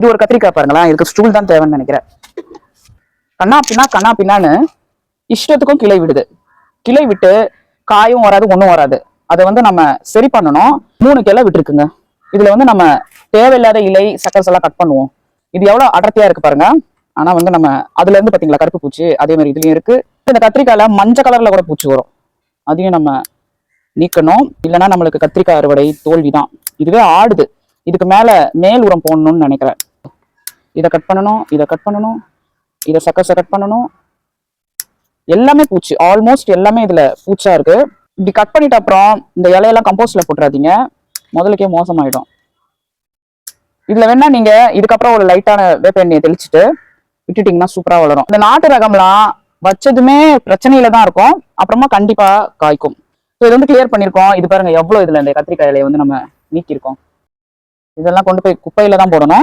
இது ஒரு கத்திரிக்காய் பாருங்களேன், இதுக்கு ஸ்டூல் தான் தேவைன்னு நினைக்கிறேன். கண்ணா பின்னான்னு இஷ்டத்துக்கும் கிளை விடுது. கிளை விட்டு காயும் வராது, ஒண்ணும் வராது. அதை வந்து நம்ம சரி பண்ணணும். 3 கிளை விட்டுருக்குங்க. இதுல வந்து நம்ம தேவையில்லாத இலை சக்கரை எல்லாம் கட் பண்ணுவோம். இது எவ்வளவு அடர்த்தியா இருக்கு பாருங்க. ஆனா வந்து நம்ம அதுல இருந்து பாத்தீங்களா கருப்பு பூச்சி, அதே மாதிரி இதுலயும் இருக்கு. இந்த கத்திரிக்காயில மஞ்சள் கலர்ல கூட பூச்சி வரும். அதையும் நம்ம நீக்கணும். இல்லைன்னா நம்மளுக்கு கத்திரிக்காய் அறுவடை தோல்விதான். இதுவே ஆடுது. இதுக்கு மேல் உரம் போடணும்னு நினைக்கிறேன். இதை கட் பண்ணணும், இதை கட் பண்ணணும், இதை சக்கரை கட் பண்ணணும். எல்லாமே பூச்சி, ஆல்மோஸ்ட் எல்லாமே இதுல பூச்சா இருக்கு. இப்படி கட் பண்ணிட்ட அப்புறம் இந்த இலையெல்லாம் கம்போஸ்ட்ல போட்டுறாதீங்க, முதலுக்கே மோசமாயிடும். இதுல வேணா நீங்க இதுக்கப்புறம் ஒரு லைட்டான வேப்ப எண்ணெயை தெளிச்சுட்டு விட்டுட்டீங்கன்னா சூப்பரா வளரும். இந்த நாட்டு ரகம்லாம் வச்சதுமே பிரச்சனையில தான் இருக்கும், அப்புறமா கண்டிப்பா காய்க்கும். இது வந்து கிளியர் பண்ணிருக்கோம். இது பாருங்க எவ்வளவு இதுல இந்த கத்திரிக்காய் இலையை வந்து நம்ம நீக்கிருக்கோம். இதெல்லாம் கொண்டு போய் குப்பையில தான் போடணும்.